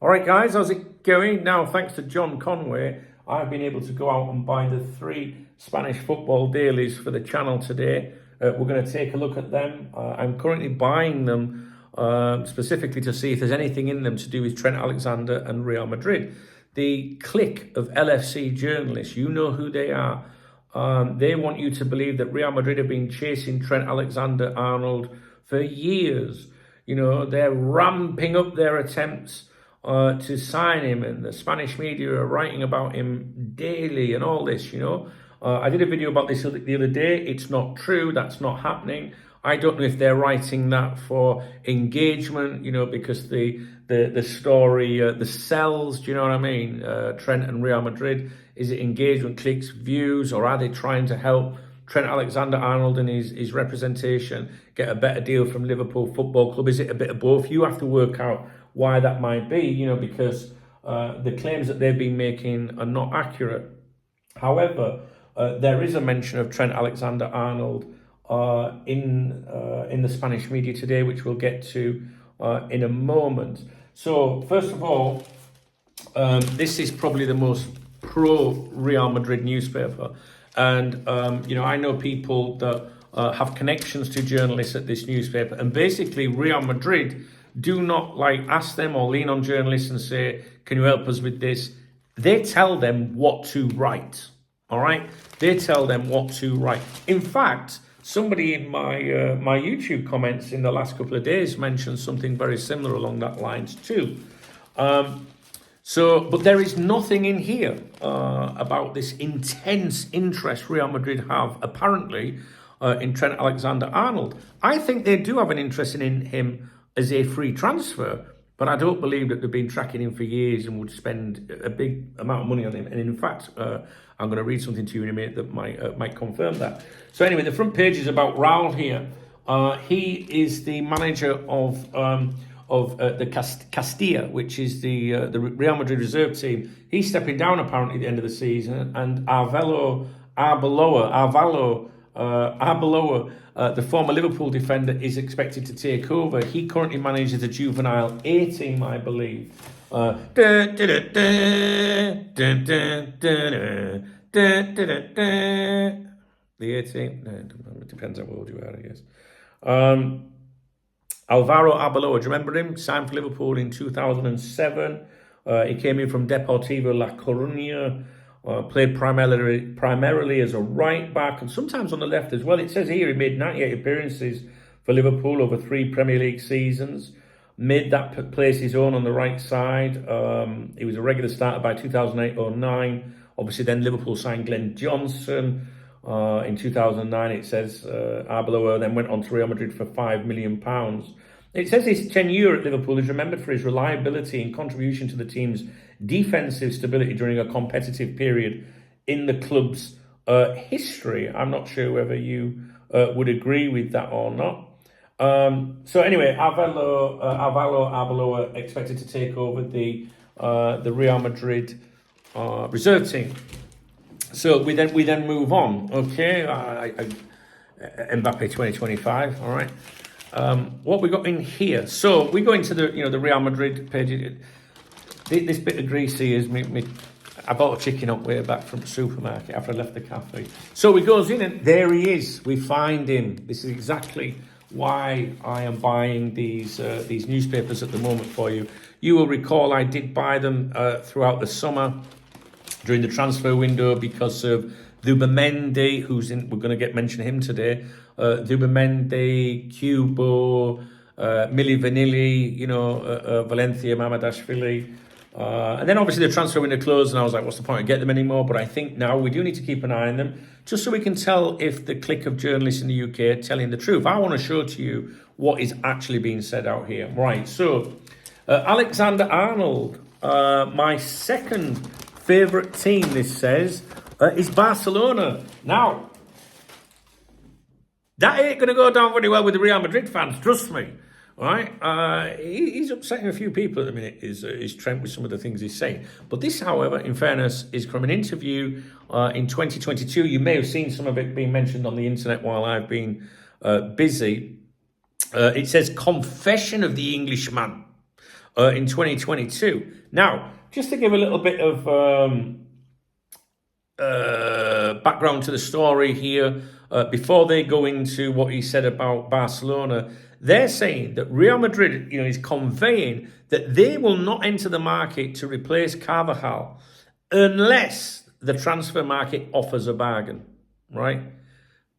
All right, guys, how's it going? Now, thanks to John Conway, I've been able to go out and buy the 3 Spanish football dailies for the channel today. We're going to take a look at them. I'm currently buying them specifically to see if there's anything in them to do with Trent Alexander and Real Madrid. The clique of LFC journalists, you know who they are. They want you to believe that Real Madrid have been chasing Trent Alexander-Arnold for years. You know, they're ramping up their attempts to sign him, and the Spanish media are writing about him daily and all this, you know. I did a video about this the other day. It's not true. That's not happening. I don't know if they're writing that for engagement, you know, because the story, the sells, do you know what I mean? Trent and Real Madrid, is it engagement, clicks, views, or are they trying to help Trent Alexander-Arnold and his representation get a better deal from Liverpool Football Club? Is it a bit of both? You have to work out why that might be, you know, because the claims that they've been making are not accurate. However, there is a mention of Trent Alexander-Arnold in the Spanish media today, which we'll get to in a moment. So, first of all, this is probably the most pro-Real Madrid newspaper. And, you know, I know people that have connections to journalists at this newspaper. And basically, Real Madrid do not ask them or lean on journalists and say, can you help us with this? They tell them what to write. All right? They tell them what to write. In fact, somebody in my YouTube comments in the last couple of days mentioned something very similar along that lines too. But there is nothing in here about this intense interest Real Madrid have, apparently, in Trent Alexander-Arnold. I think they do have an interest in him as a free transfer, but I don't believe that they've been tracking him for years and would spend a big amount of money on him. And in fact, I'm going to read something to you in a minute that might confirm that. So anyway, the front page is about Raul here. He is the manager of the Castilla, which is the Real Madrid reserve team. He's stepping down apparently at the end of the season, and Arbeloa, the former Liverpool defender, is expected to take over. He currently manages the juvenile A team, I believe. The A team? It depends how old you are, I guess. Alvaro Arbeloa, do you remember him? Signed for Liverpool in 2007. He came in from Deportivo La Coruña. Played primarily as a right back and sometimes on the left as well. It says here he made 98 appearances for Liverpool over 3 Premier League seasons. Made that place his own on the right side. He was a regular starter by 2008-09. Obviously, then Liverpool signed Glenn Johnson. In 2009, it says Arbeloa then went on to Real Madrid for £5 million. It says his tenure at Liverpool is remembered for his reliability and contribution to the team's defensive stability during a competitive period in the club's history. I'm not sure whether you would agree with that or not. So anyway, Arbeloa expected to take over the Real Madrid reserve team. So we then move on. Okay, Mbappe 2025. All right. What we got in here? So we go into the Real Madrid page. This bit of greasy is me. I bought a chicken up way back from the supermarket after I left the cafe. So he goes in and there he is. We find him. This is exactly why I am buying these newspapers at the moment for you. You will recall I did buy them throughout the summer during the transfer window because of Zubimendi, who's in. We're going to get mention of him today. Zubimendi, Cubo, Mili Vanilli, Valencia, Mamadashvili. And then obviously the transfer window closed and I was like, what's the point of getting them anymore? But I think now we do need to keep an eye on them just so we can tell if the clique of journalists in the UK are telling the truth. I want to show to you what is actually being said out here. Right, so Alexander-Arnold, my second favourite team, this says, is Barcelona. Now, that ain't going to go down very well with the Real Madrid fans, trust me. All right, he's upsetting a few people at the minute, is Trent, with some of the things he's saying. But this, however, in fairness, is from an interview in 2022. You may have seen some of it being mentioned on the internet while I've been busy. It says, confession of the Englishman. in 2022. Now, just to give a little bit of background to the story here, before they go into what he said about Barcelona, they're saying that Real Madrid, is conveying that they will not enter the market to replace Carvajal unless the transfer market offers a bargain, right?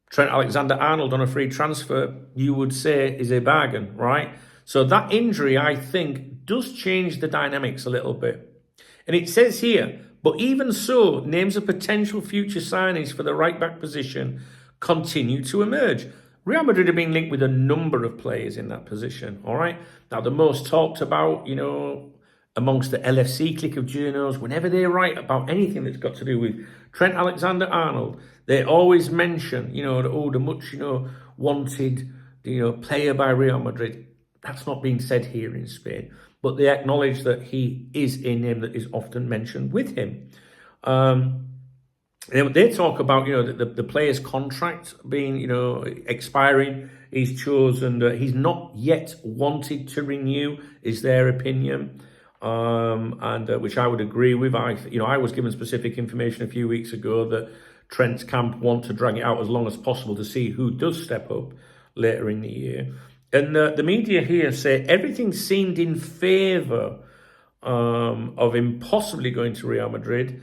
Trent Alexander-Arnold on a free transfer, you would say, is a bargain, right? So that injury, I think, does change the dynamics a little bit. And it says here, but even so, names of potential future signings for the right-back position continue to emerge. Real Madrid have been linked with a number of players in that position, all right? Now, the most talked about, amongst the LFC clique of journos, whenever they write about anything that's got to do with Trent Alexander-Arnold, they always mention, the much, wanted, player by Real Madrid. That's not being said here in Spain, but they acknowledge that he is a name that is often mentioned with him. They talk about, the player's contract being, expiring. He's chosen, he's not yet wanted to renew, is their opinion. Which I would agree with. I was given specific information a few weeks ago that Trent's camp want to drag it out as long as possible to see who does step up later in the year. And the media here say everything seemed in favour of him possibly going to Real Madrid,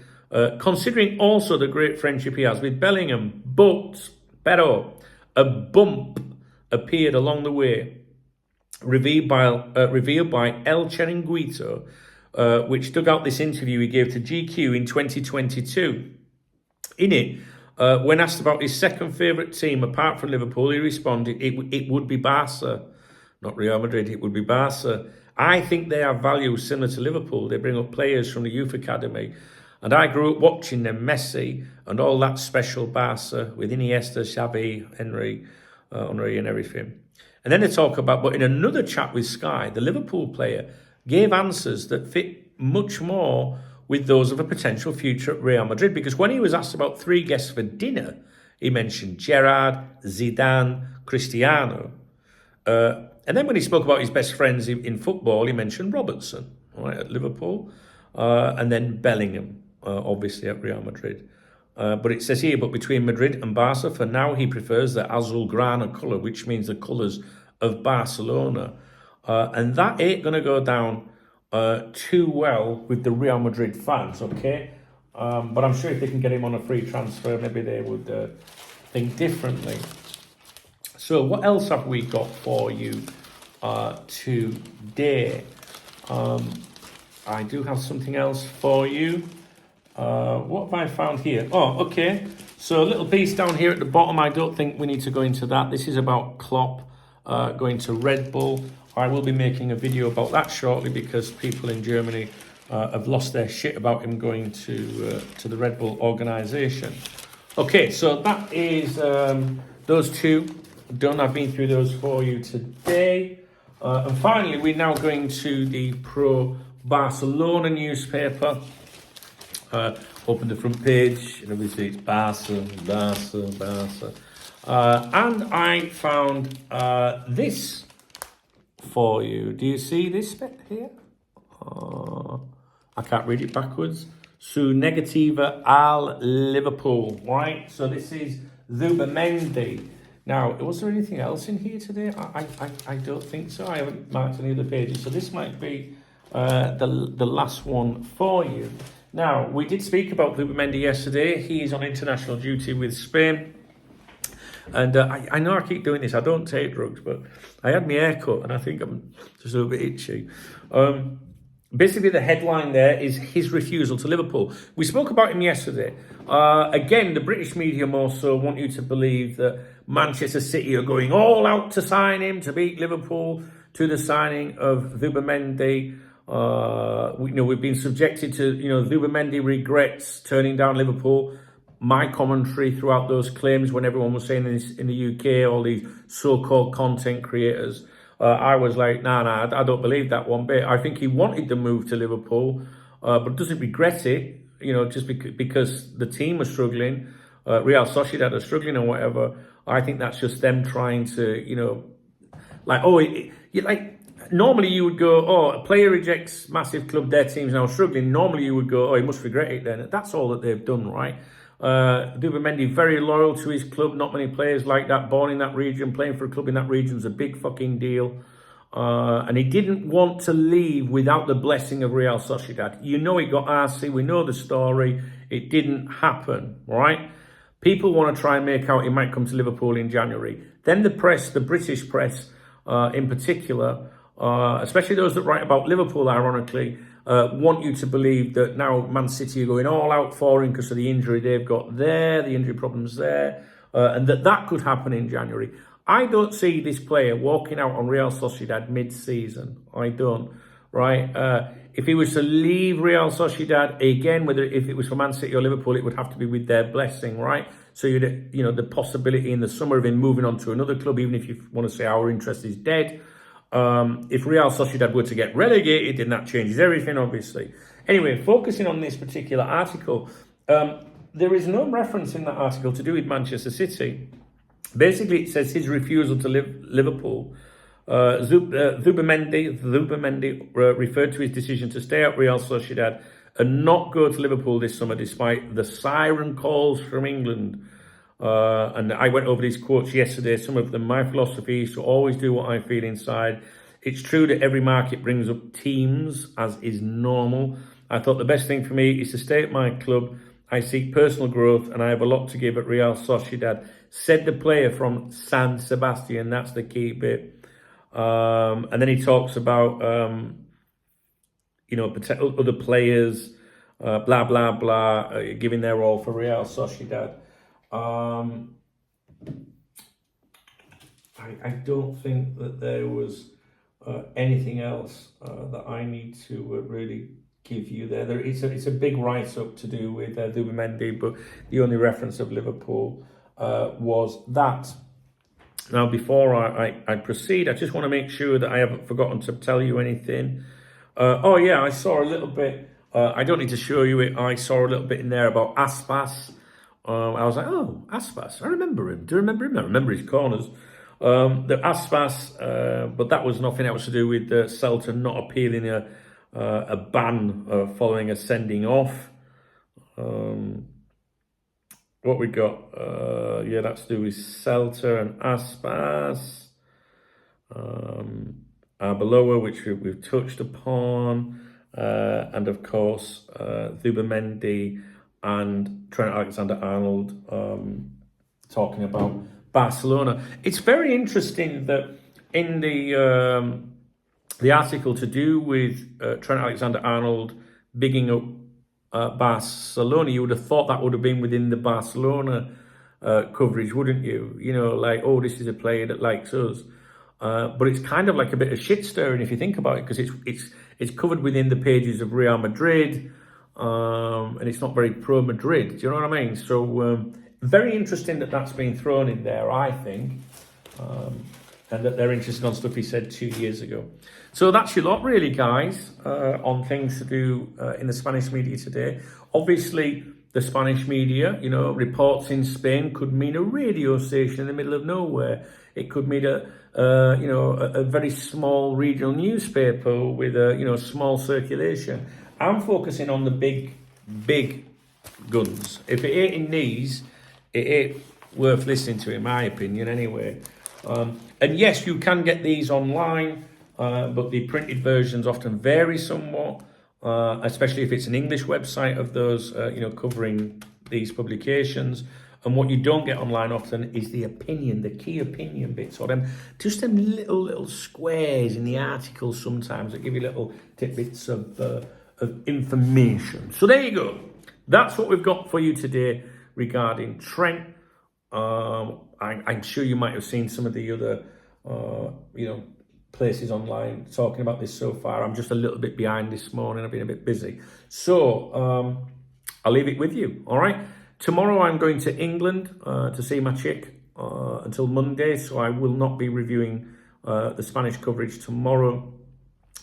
considering also the great friendship he has with Bellingham. Pero, a bump appeared along the way, revealed by El Chiringuito, which dug out this interview he gave to GQ in 2022. In it, when asked about his second favourite team apart from Liverpool, he responded, it would be Barca, not Real Madrid, it would be Barca. I think they have value similar to Liverpool. They bring up players from the youth academy. And I grew up watching them, Messi and all that special Barca with Iniesta, Xavi, Henry and everything. And then they talk about, but in another chat with Sky, the Liverpool player gave answers that fit much more with those of a potential future at Real Madrid. Because when he was asked about 3 guests for dinner, he mentioned Gerrard, Zidane, Cristiano. And then when he spoke about his best friends in football, he mentioned Robertson, right, at Liverpool, and then Bellingham, obviously at Real Madrid. But it says here, but between Madrid and Barca, for now he prefers the Azulgrana colour, which means the colours of Barcelona. And that ain't going to go down too well with the Real Madrid fans, okay? But I'm sure if they can get him on a free transfer, maybe they would think differently. So what else have we got for you today? I do have something else for you. What have I found here? Oh, okay. So a little piece down here at the bottom. I don't think we need to go into that. This is about Klopp going to Red Bull. I will be making a video about that shortly because people in Germany have lost their shit about him going to the Red Bull organisation. Okay, so that is those two done. I've been through those for you today. And finally, we're now going to the Pro Barcelona newspaper. Open the front page, and obviously it's Barca. And I found this for you. Do you see this bit here? I can't read it backwards. Su negativa al Liverpool, right? So this is Zubimendi. Now, was there anything else in here today? I don't think so. I haven't marked any other pages. So this might be the last one for you. Now, we did speak about Zubimendi yesterday. He is on international duty with Spain. And I know I keep doing this. I don't take drugs, but I had my hair cut and I think I'm just a little bit itchy. Basically, the headline there is his refusal to Liverpool. We spoke about him yesterday. Again, the British media more so want you to believe that Manchester City are going all out to sign him, to beat Liverpool, to the signing of Zubimendi. We've been subjected to, Zubimendi regrets turning down Liverpool. My commentary throughout those claims when everyone was saying this in the UK, all these so-called content creators, I was like, nah, I don't believe that one bit. I think he wanted to move to Liverpool, but doesn't regret it, just because the team was struggling, Real Sociedad are struggling or whatever. I think that's just them trying to, Normally you would go, oh, a player rejects massive club, their team's now struggling. Normally you would go, oh, he must regret it then. That's all that they've done, right? Zubimendi, very loyal to his club. Not many players like that, born in that region, playing for a club in that region is a big fucking deal. And he didn't want to leave without the blessing of Real Sociedad. You know it got arsey, we know the story. It didn't happen, right? People want to try and make out he might come to Liverpool in January. Then the press, the British press in particular, especially those that write about Liverpool, ironically, want you to believe that now Man City are going all out for him because of the injury they've got there, the injury problems there, and that could happen in January. I don't see this player walking out on Real Sociedad mid-season. I don't, right? If he was to leave Real Sociedad, again, whether if it was for Man City or Liverpool, it would have to be with their blessing, right? So you'd, the possibility in the summer of him moving on to another club, even if you want to say our interest is dead. If Real Sociedad were to get relegated, then that changes everything, obviously. Anyway, focusing on this particular article, there is no reference in that article to do with Manchester City. Basically, it says his refusal to Liverpool. Zubimendi referred to his decision to stay at Real Sociedad and not go to Liverpool this summer despite the siren calls from England. And I went over these quotes yesterday, some of them. My philosophy is to always do what I feel inside. It's true that every market brings up teams, as is normal. I thought the best thing for me is to stay at my club. I seek personal growth and I have a lot to give at Real Sociedad, said the player from San Sebastian. That's the key bit. And then he talks about, other players, blah, blah, blah, giving their all for Real Sociedad. I don't think that there was anything else that I need to really give you there. It's a big write-up to do with Zubimendi, but the only reference of Liverpool was that. Now, before I proceed, I just want to make sure that I haven't forgotten to tell you anything. I saw a little bit. I don't need to show you it. I saw a little bit in there about Aspas. I was like, oh, Aspas. I remember him. Do you remember him? I remember his corners. The Aspas, but that was nothing else to do with Celta not appealing a ban following a sending off. What we got? That's to do with Celta and Aspas. Arbeloa, which we've touched upon. And of course, Zubimendi and Trent Alexander-Arnold talking about Barcelona. It's very interesting that in the article to do with Trent Alexander-Arnold bigging up Barcelona, you would have thought that would have been within the Barcelona coverage, wouldn't you? Like, oh, this is a player that likes us. But it's kind of like a bit of shit stirring if you think about it, because it's covered within the pages of Real Madrid, and it's not very pro-Madrid. Do you know what I mean? So very interesting that that's been thrown in there, I think, and that they're interested on stuff he said 2 years ago. So that's your lot, really, guys, on things to do in the Spanish media today. Obviously, the Spanish media, reports in Spain could mean a radio station in the middle of nowhere. It could mean a very small regional newspaper with a small circulation. I'm focusing on the big guns. If it ain't in these, it ain't worth listening to, in my opinion, anyway. And yes, you can get these online, but the printed versions often vary somewhat, especially if it's an English website of those, covering these publications. And what you don't get online often is the key opinion bits, or them little squares in the article sometimes that give you little tidbits of information. So there you go. That's what we've got for you today regarding Trent. I'm sure you might have seen some of the other, places online talking about this so far. I'm just a little bit behind this morning. I've been a bit busy. So I'll leave it with you. All right. Tomorrow I'm going to England to see my chick until Monday. So I will not be reviewing the Spanish coverage tomorrow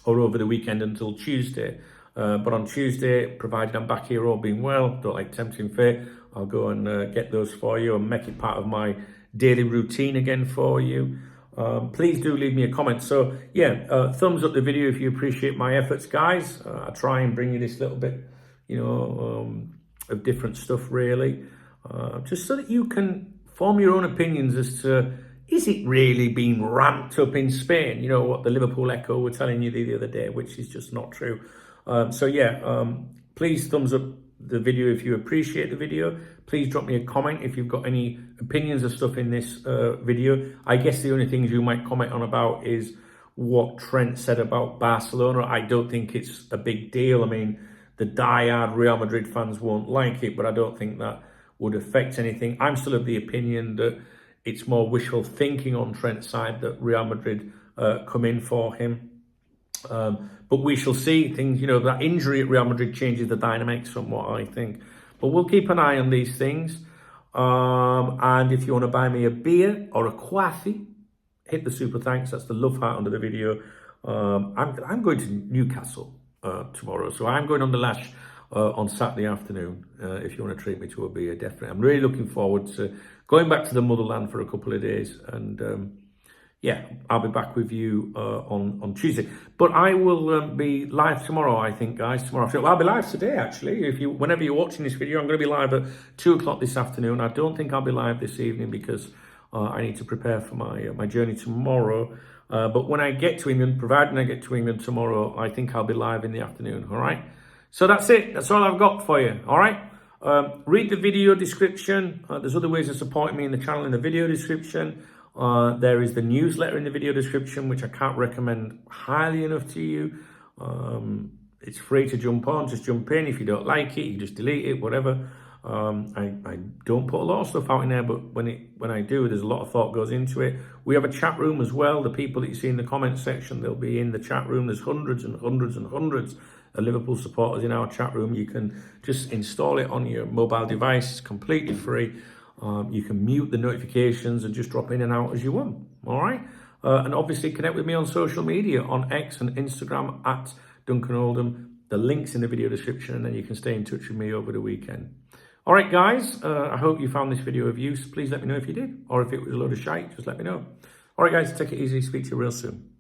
or over the weekend until Tuesday. But on Tuesday, provided I'm back here all being well, don't like tempting fate, I'll go and get those for you and make it part of my daily routine again for you. please do leave me a comment. So yeah, thumbs up the video if you appreciate my efforts, guys. I try and bring you this little bit, of different stuff, really, just so that you can form your own opinions as to, is it really being ramped up in Spain? You know, what the Liverpool Echo were telling you the other day, which is just not true. So yeah, please thumbs up the video if you appreciate the video. Please drop me a comment if you've got any opinions of stuff in this video. I guess the only things you might comment on about is what Trent said about Barcelona. I don't think it's a big deal. I mean, the diehard Real Madrid fans won't like it, but I don't think that would affect anything. I'm still of the opinion that it's more wishful thinking on Trent's side that Real Madrid come in for him. But we shall see. Things, that injury at Real Madrid changes the dynamics somewhat, I think. But we'll keep an eye on these things. And if you want to buy me a beer or a coffee, hit the super thanks. That's the love heart under the video. I'm going to Newcastle tomorrow, so I'm going on the lash on Saturday afternoon. If you want to treat me to a beer, definitely. I'm really looking forward to going back to the motherland for a couple of days, and yeah, I'll be back with you on Tuesday. But I will be live tomorrow, I think, guys. Tomorrow afternoon. Well, I'll be live today, actually. Whenever you're watching this video, I'm going to be live at 2 o'clock this afternoon. I don't think I'll be live this evening because I need to prepare for my journey tomorrow. But when I get to England, providing I get to England tomorrow, I think I'll be live in the afternoon, all right? So that's it. That's all I've got for you, all right? Read the video description. There's other ways of supporting me in the channel in the video description. There is the newsletter in the video description, which I can't recommend highly enough to you. It's free to jump on. Just jump in. If you don't like it, you just delete it, whatever. I don't put a lot of stuff out in there, but when I do, there's a lot of thought goes into it. We have a chat room as well. The people that you see in the comments section, they'll be in the chat room. There's hundreds and hundreds and hundreds of Liverpool supporters in our chat room. You can just install it on your mobile device. It's completely free. You can mute the notifications and just drop in and out as you want. All right. And obviously connect with me on social media on X and Instagram at Duncan Oldham. The link's in the video description, and then you can stay in touch with me over the weekend. All right, guys. I hope you found this video of use. Please let me know if you did, or if it was a load of shite, just let me know. All right, guys. Take it easy. Speak to you real soon.